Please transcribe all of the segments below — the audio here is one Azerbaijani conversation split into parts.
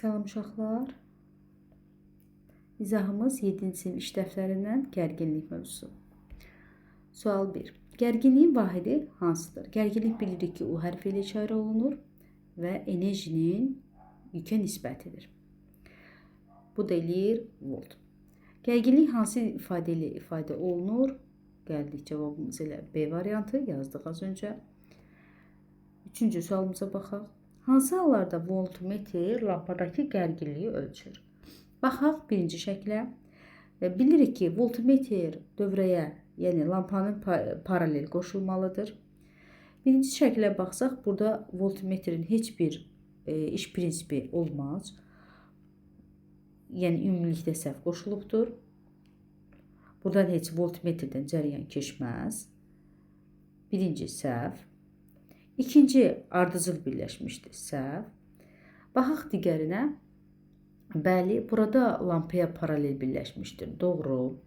Salam uşaqlar. İzahımız 7-ci sinif iş dəftərindən gərginlik mövzusu. Sual 1. Gərginliyin vahidi hansıdır? Gərginlik bilirik ki, U hərfi ilə işarə olunur və enerjinin yükə nisbətidir. Bu da eləyir volt. Gərginlik hansı ifadə ilə ifadə olunur? Gəldik cavabımız elə B variantı yazdıq az öncə. Üçüncü sualımıza baxaq. Hansı hallarda voltmetr lampadakı gərginliyi ölçür? Baxaq birinci şəklə. Bilirik ki, voltmetr dövrəyə, yəni lampanın paralel qoşulmalıdır. Birinci şəklə baxsaq, burada voltmetrin heç bir iş prinsipi olmaz. Yəni ümumilikdə səhv qoşulubdur. Buradan heç voltmetrdən cəryan keçməz. Birinci səhv. İkinci ardıcıl birləşmişdir. Səhv. Baxaq digərinə. Bəli, burada lampaya paralel birləşmişdir. Doğru.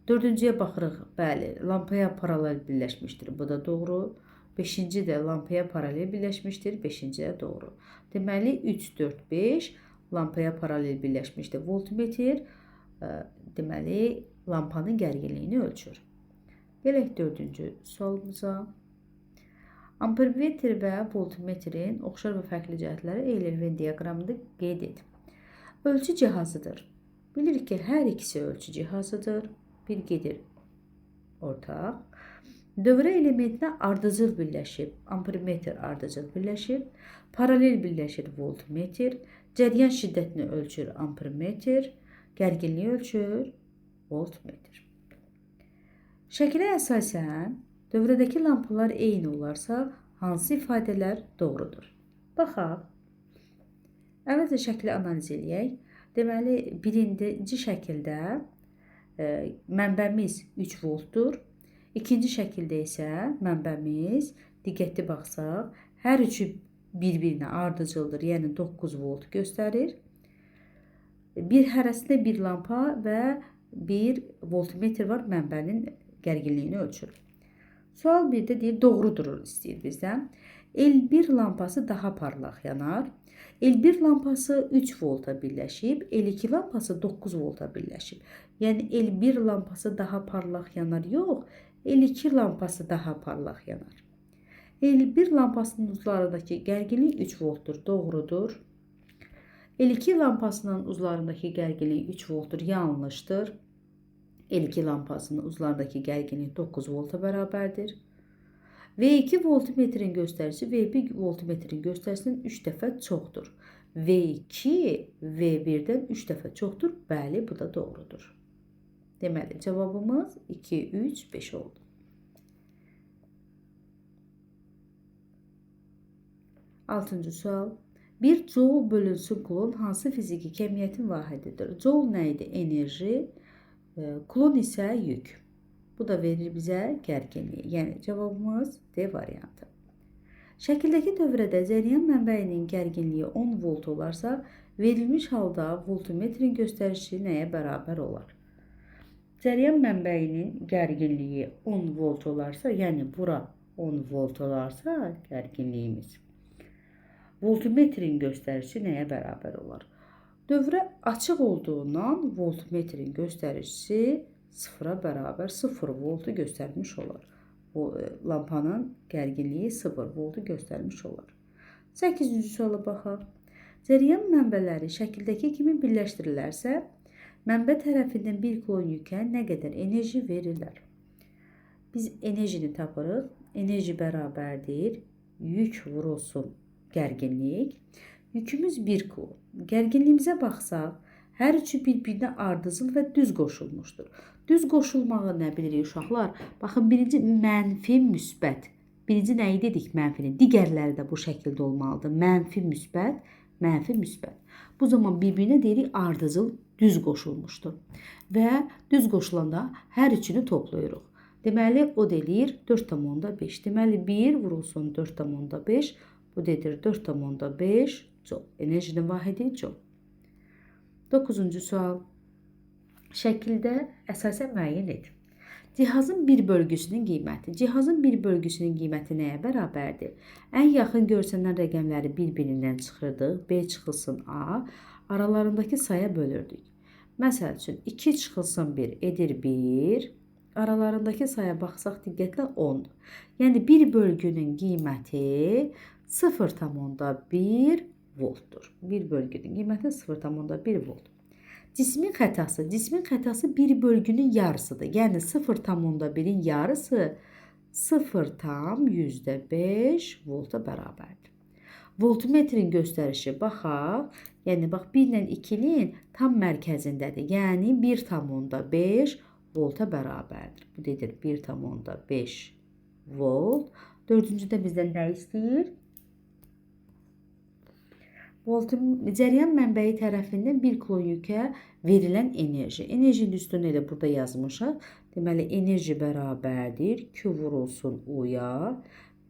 Dördüncüyə baxırıq. Bəli, lampaya paralel birləşmişdir. Bu da doğru. Beşinci də lampaya paralel birləşmişdir. Beşinci də doğru. Deməli, 3, 4, 5 lampaya paralel birləşmişdir. Voltmetr deməli, lampanın gərginliyini ölçür. Gələk dördüncü sualımıza. Ampermetr və voltmetrin oxşar və fərqli cəhətləri eğilir Venn diaqramında qeyd et. Ölçü cihazıdır. Bilirik ki, hər ikisi ölçü cihazıdır. Bir gedir ortaq. Dövrə elementinə ardıcıl birləşib. Ampermetr ardıcıl birləşib. Paralel birləşir voltmetr. Cəryan şiddətini ölçür ampermetr. Gərginliyi ölçür voltmetr. Şəkilə əsasən dövrədəki lampalar eyni olarsa hansı ifadələr doğrudur? Baxaq. Əvvəlcə şəkli analiz eləyək. Deməli, birinci şəkildə mənbəmiz 3 voltdur. İkinci şəkildə isə mənbəmiz, diqqətli baxsaq, hər üçü bir-birinə ardıcıldır, yəni 9 volt göstərir. Bir hərəsində bir lampa və bir voltmetr var, mənbənin gərginliyini ölçür. Sual 1-də deyir, doğrudur istəyir bizdən. L1 lampası daha parlaq yanar. L1 lampası 3 volta birləşib, L2 lampası 9 volta birləşib. Yəni L1 lampası daha parlaq yanar, yox, L2 lampası daha parlaq yanar. L1 lampasının uzlarındakı gərginlik 3 voltdur, doğrudur. L2 lampasının uzlarındakı gərginlik 3 voltdur, yanlışdır. L2 lampasının uzlarındakı gərginlik 9 volta bərabərdir. V2 voltmetrin göstəricisi V1 voltmetrin göstəricisindən 3 dəfə çoxdur. V2 V1-dən 3 dəfə çoxdur. Bəli, bu da doğrudur. Deməli, cavabımız 2, 3, 5 oldu. Altıncı sual. Bir joule bölünsün kulon hansı fiziki kəmiyyətin vahididir? Joule nə idi? Enerji. Kulon isə yük. Bu da verir bizə gərginliyi. Yəni cavabımız D variantı. Şəkildəki dövrədə cəryan mənbəyinin gərginliyi 10 volt olarsa, verilmiş halda voltmetrin göstəricisi nəyə bərabər olar? Cəryan mənbəyinin gərginliyi 10 volt olarsa, yəni bura 10 volt olarsa gərginliyimiz. Voltmetrin göstəricisi nəyə bərabər olar? Dövrə açıq olduğundan voltmetrin göstəricisi 0-a bərabər 0 voltu göstərmiş olar. Bu lampanın gərginliyi 0 voltu göstərmiş olar. 8-ci suala baxaq. Cəryan mənbələri şəkildəki kimi birləşdirilərsə, mənbə tərəfindən bir kulon yükə nə qədər enerji verirlər? Biz enerjini tapırıq. Enerji bərabərdir. Yük vurulsun gərginlik. Yükümüz 1 kulon. Gərginliyimizə baxsaq, hər üçü bir-birinə ardıcıl və düz qoşulmuşdur. Düz qoşulmağı nə bilirik uşaqlar? Baxın, birinci mənfi müsbət. Birinci nəyi dedik mənfinin? Digərləri də bu şəkildə olmalıdır. Mənfi müsbət, mənfi müsbət. Bu zaman bir-birinə deyirik ardıcıl düz qoşulmuşdur. Və düz qoşulanda hər üçünü toplayırıq. Deməli, o deyir 4,5. Deməli, 1 vurulsun 4,5. Bu dedir 4,5 joule. Enerjinin vahidi joule. 9-cu sual. Şəkildə əsasən müəyyən et. Cihazın bir bölgüsünün qiyməti. Cihazın bir bölgüsünün qiyməti nəyə bərabərdir? Ən yaxın görsənən rəqəmləri bir-birindən çıxırdıq. B çıxılsın A. Aralarındakı saya bölürdük. Məsəl üçün 2 çıxılsın 1 edir 1. Aralarındakı saya baxsaq diqqətlə 10-dur. Yəni bir bölgünün qiyməti 0,1 voltdur. Bir bölgünün qiyməti 0,1 volt. Cismin xətası. Cismin xətası bir bölgünün yarısıdır. Yəni 0,1-in yarısı 0,5 volta bərabərdir. Voltmetrin göstərişi baxaq. Yəni bax 1 ilə 2-nin tam mərkəzindədir. Yəni 1,5 volta bərabərdir. Bu dedir 1,5 volt. Dördüncüdə bizdən nə istəyir? Cəryan mənbəyi tərəfindən 1 kilon yükə verilən enerji. Enerjinin üstünü elə burada yazmışıq. Deməli, enerji bərabərdir. Q vurulsun U-ya.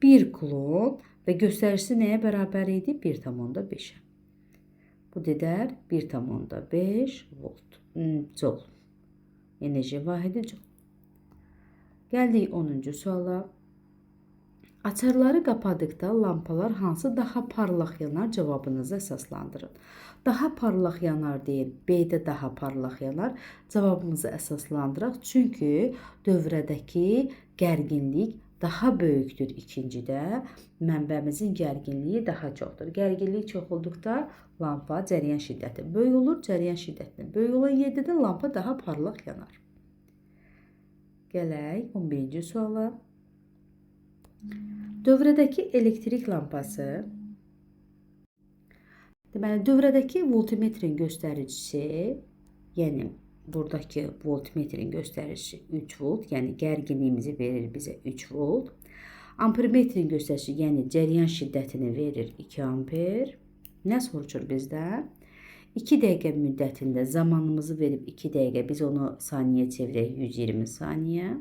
1 kilon və göstəricisi nəyə bərabər idi? 1,5-ə. Bu dedər 1,5 volt. Joule. Enerji vahidi joule. Gəldik 10-cu suala. Açarları qapadıqda lampalar hansı daha parlaq yanar cavabınızı əsaslandırın. Daha parlaq yanar deyil, B-də daha parlaq yanar. Cavabımızı əsaslandıraq. Çünki dövrədəki gərginlik daha böyükdür ikincidə. Mənbəmizin gərginliyi daha çoxdur. Gərginlik çox olduqda lampa cəryan şiddəti böyük olur. Cəryan şiddətinin böyük olan yerdə də lampa daha parlaq yanar. Gələk 11-ci suala. Dövrədəki elektrik lampası, deməli, dövrədəki voltmetrin göstəricisi, yəni buradakı voltmetrin göstəricisi 3 volt, yəni gərginliyimizi verir bizə 3 volt. Ampermetrin göstəricisi, yəni cəryan şiddətini verir 2 amper. Nə soruşur bizdə? 2 dəqiqə müddətində zamanımızı verib 2 dəqiqə, biz onu saniyə çevirək 120 saniyə.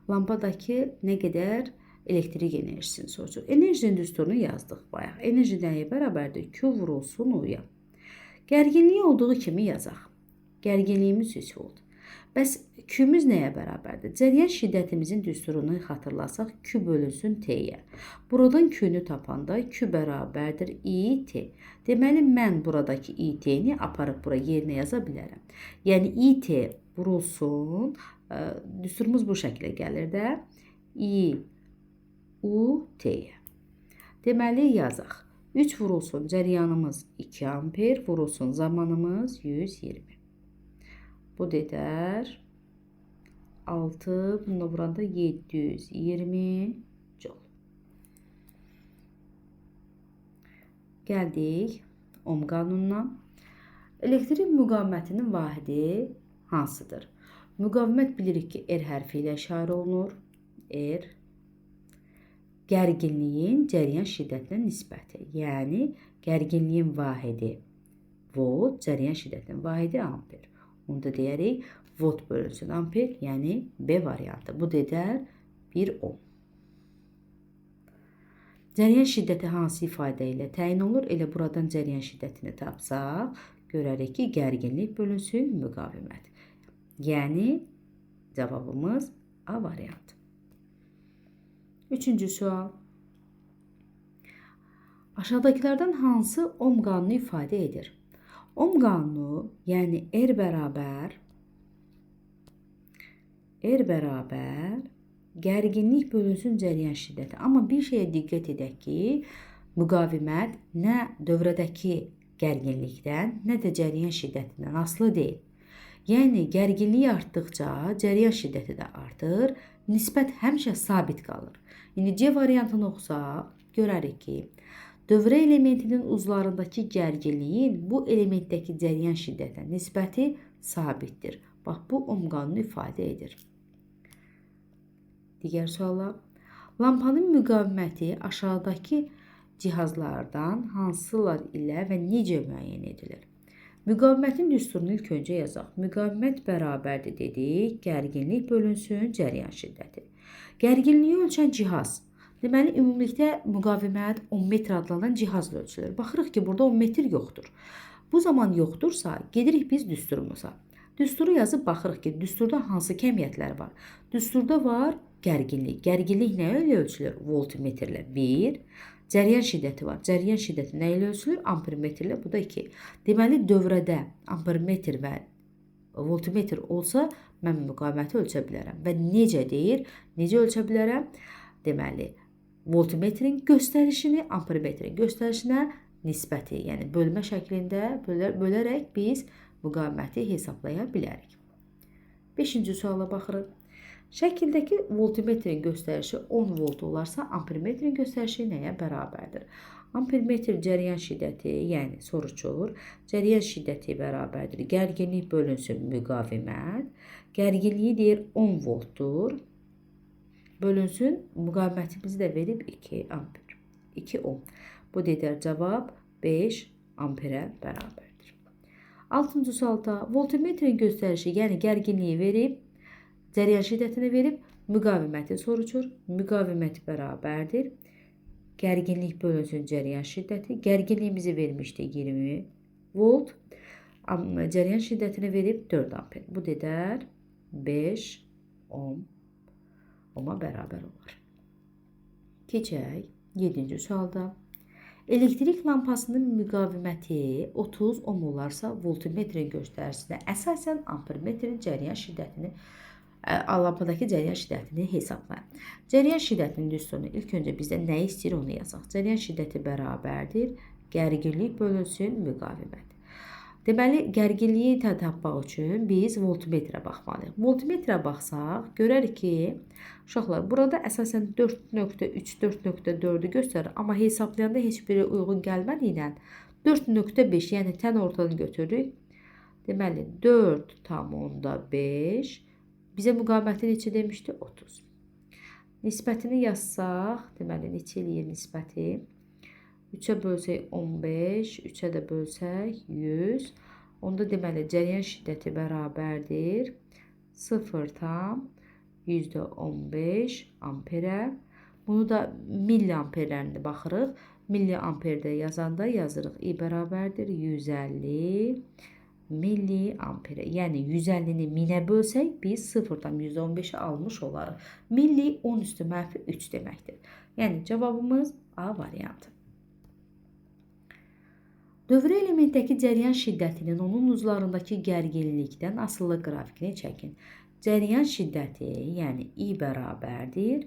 Lampadakı nə qədər elektrik enerjisini soruşur. Enerjinin düsturunu yazdıq bayaq. Enerji nəyə bərabərdir? Q vurulsun U-ya. Gərginliyi olduğu kimi yazaq. Gərginliyimiz 3 volt. Bəs Q-müz nəyə bərabərdir? Cəryan şiddətimizin düsturunu xatırlasaq, Q bölünsün T-yə. Buradan Q-nü tapanda Q bərabərdir IT. Deməli, mən buradakı IT-ni aparıb bura yerinə yaza bilərəm. Yəni, IT vurulsun, düsturumuz bu şəkildə gəlir də, I U-T-yə. Deməli, yazaq. 3 vurulsun cəryanımız 2 amper, vurulsun zamanımız 120. Bu dedər 6, bunu vuranda 720 joule. Gəldik Ohm qanununa. Elektrik müqavimətinin vahidi hansıdır? Müqavimət bilirik ki, R hərfi ilə işarə olunur. R gərginliyin cəryan şiddətinə nisbəti. Yəni, gərginliyin vahidi volt, cəryan şiddətinin vahidi amper. Onu da deyərik, volt bölünsün amper, yəni B variantı. Bu dedər 1 ohm. Cəryan şiddəti hansı ifadə ilə təyin olur? Elə buradan cəryan şiddətini tapsaq, görərik ki, gərginlik bölünsün müqavimət. Yəni, cavabımız A variantı. Üçüncü sual. Aşağıdakilərdən hansı Ohm qanunu ifadə edir? Ohm qanunu, yəni R bərabər gərginlik bölünsün cəryan şiddəti. Amma bir şeyə diqqət edək ki, müqavimət nə dövrədəki gərginlikdən, nə də cəryan şiddətindən asılı deyil. Yəni, gərginlik artdıqca cəryan şiddəti də artır, nisbət həmişə sabit qalır. İndi C variantını oxusaq, görərik ki, dövrə elementinin uzlarındakı gərginliyin bu elementdəki cəryan şiddətinə nisbəti sabitdir. Bax, bu Ohm qanunu ifadə edir. Digər suala. Lampanın müqaviməti aşağıdakı cihazlardan hansılar ilə və necə müəyyən edilir? Müqavimətin düsturunu ilk öncə yazaq. Müqavimət bərabərdir dedik, gərginlik bölünsün cəryan şiddəti. Gərginliyi ölçən cihaz. Deməli, ümumilikdə müqavimət 10 metr adlanan cihazla ölçülür. Baxırıq ki, burada 10 metr yoxdur. Bu zaman yoxdursa, gedirik biz düsturumuza. Düsturu yazıb baxırıq ki, düsturda hansı kəmiyyətlər var? Düsturda var gərginlik. Gərginlik nə ilə ölçülür? Voltmetrlə 1. Cəryan şiddəti var. Cəryan şiddəti nə ilə ölçülür? Ampermetrlə, bu da 2. Deməli, dövrədə ampermetr və voltmetr olsa, mən müqaviməti ölçə bilərəm. Və necə deyir? Necə ölçə bilərəm? Deməli, voltmetrin göstərişini ampermetrin göstərişinə nisbəti, yəni bölmə şəklində bölərək biz müqaviməti hesablaya bilərik. 5-ci suala baxırıq. Şəkildəki voltmetrin göstərişi 10 volt olarsa, ampermetrin göstərişi nəyə bərabərdir? Ampermetr cəryan şiddəti, yəni soruçur, cəryan şiddəti bərabərdir. Gərginlik bölünsün müqavimət. Gərginliyi deyir 10 voltdur. Bölünsün, müqavimətimizi də verib 2 amper. 2 ohm. Bu dedər cavab 5 amperə bərabərdir. 6-cı sualda voltmetrin göstərişi, yəni gərginliyi verib, cəryan şiddətini verib, müqaviməti soruçur. Müqavimət bərabərdir. Gərginlik bölünsün cəryan şiddəti. Gərginliyimizi vermişdi 20 volt. Cəryan şiddətini verib 4 amper. Bu dedər 5 ohma bərabər olar. Keçək 7-ci sualda. Elektrik lampasının müqaviməti 30 ohm olarsa, voltmetrin göstərisinə əsasən ampermetrin cəryan şiddətini lampadakı cəryan şiddətini hesablayın. Cəryan şiddətinin düsturunu ilk öncə bizdə nə istəyir onu yazaq. Cəryan şiddəti bərabərdir. Gərginlik bölünsün müqavimət. Deməli, gərginliyi tapmaq üçün biz voltmetrə baxmalıyıq. Voltmetrə baxsaq, görərik ki, uşaqlar, burada əsasən 4.3, 4.4-ü göstərir. Amma hesablayanda heç biri uyğun gəlmədiyilə 4.5, yəni tən ortadan götürürük. Deməli, 4,5 bizə müqaviməti neçə demişdi? 30. Nisbətini yazsaq, deməli, neçə eləyir nisbəti? 3-ə bölsək 15, 3-ə də bölsək 100. Onda deməli, cəryan şiddəti bərabərdir 0,15 amperə. Bunu da milliamperlərini baxırıq. Milliamperdə yazanda yazırıq. I bərabərdir 150 milliamperə. Yəni 150-ni 1000-ə bölsək biz 0,15-i almış olarıq. Milli 10 üstü mənfi 3 deməkdir. Yəni cavabımız A variantı. Dövrə elementdəki cəryan şiddətinin onun uzlarındakı gərginlikdən asılı qrafikini çəkin. Cəryan şiddəti, yəni I bərabərdir.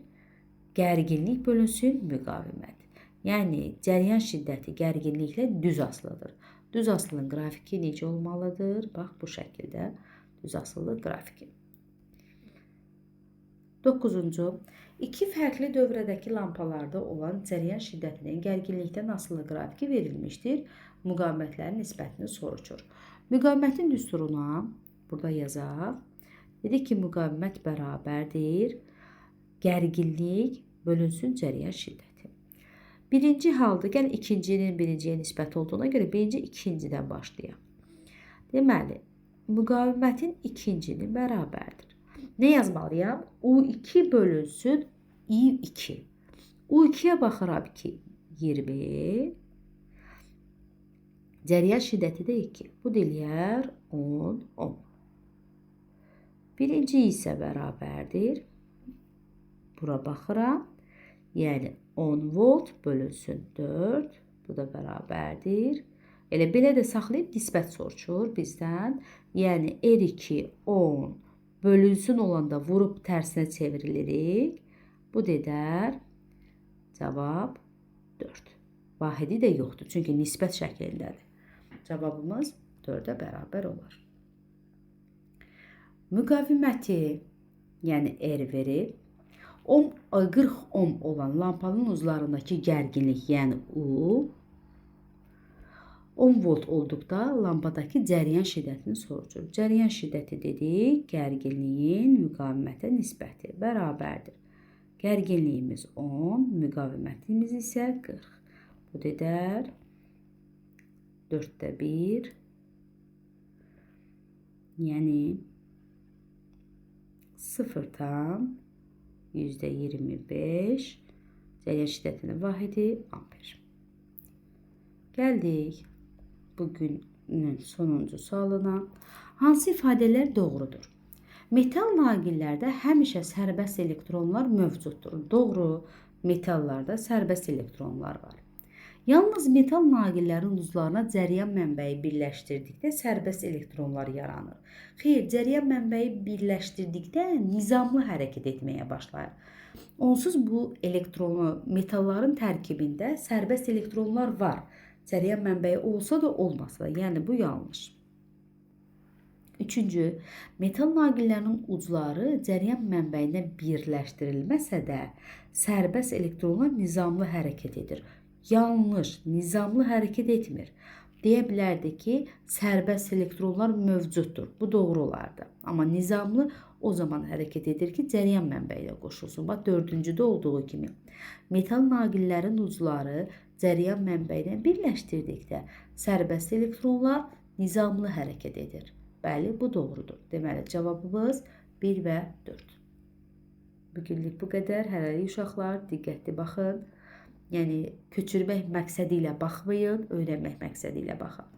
Gərginlik bölünsün müqavimət. Yəni cəryan şiddəti gərginliklə düz asılıdır. Düz asılının qrafiki necə olmalıdır? Bax, bu şəkildə düz asılı qrafiki. 9-cu. İki fərqli dövrədəki lampalarda olan cəryan şiddətinin gərginlikdən asılı qrafiki verilmişdir. Müqavimətlərin nisbətini soruçur. Müqavimətin düsturuna burada yazaq. Dedik ki, müqavimət bərabərdir. Gərginlik bölünsün cəryan şiddəti. Birinci halda, gəl ikincinin birinciyə nisbət olduğuna görə birinci ikincidən başlayaq. Deməli, müqavimətin ikincini bərabərdir. Nə yazmalıyam? U2 bölünsün I2. U2-yə baxıram ki, 20. Cəryan şiddəti də 2. Bu deyilər 10 ohm. Birinci isə bərabərdir. Bura baxıram. Yəni 10 volt bölünsün 4. Bu da bərabərdir. Elə belə də saxlayıb nisbət soruşur bizdən. Yəni R2 10 bölünsün olanda vurub tərsinə çevrilirik. Bu dedər cavab 4. Vahidi də yoxdur. Çünki nisbət şəklindədir. Cavabımız 4-ə bərabər olar. Müqaviməti, yəni R verib, 40 ohm olan lampanın uzlarındakı gərginlik, yəni U, 10 volt olduqda lampadakı cəryan şiddətini soruşur. Cəryan şiddəti dedik, gərginliyin müqavimətə nisbəti bərabərdir. Gərginliyimiz 10, müqavimətimiz isə 40. Bu dedər 4-də 1, yəni 0,25 cəryan şiddətinin vahidi amper. Gəldik bugünün sonuncu sualına. Hansı ifadələr doğrudur? Metal naqillərdə həmişə sərbəst elektronlar mövcuddur. Doğru, metallarda sərbəst elektronlar var. Yalnız metal naqillərin uzlarına cəryan mənbəyi birləşdirdikdə sərbəst elektronlar yaranır. Xeyr, cəryan mənbəyi birləşdirdikdə nizamlı hərəkət etməyə başlayır. Onsuz bu metalların tərkibində sərbəst elektronlar var. Cəryan mənbəyi olsa da, olmasa da, yəni bu yanlış. Üçüncü, metal naqillərinin ucları cəryan mənbəyinə birləşdirilməsə də, sərbəst elektronlar nizamlı hərəkət edir. Yanlış, nizamlı hərəkət etmir. Deyə bilərdik ki, sərbəst elektronlar mövcuddur. Bu doğru olardı. Amma nizamlı o zaman hərəkət edir ki, cəryan mənbəyi ilə qoşulsun. Bax, dördüncüdə olduğu kimi. Metal naqillərin ucları cəryan mənbəyi ilə birləşdirdikdə sərbəst elektronlar nizamlı hərəkət edir. Bəli, bu doğrudur. Deməli, cavabımız 1 və 4. Bugünlük bu qədər. Hələlik uşaqlar, diqqətli baxın. Yəni, köçürmək məqsədi ilə baxmayın, öyrənmək məqsədi ilə baxın.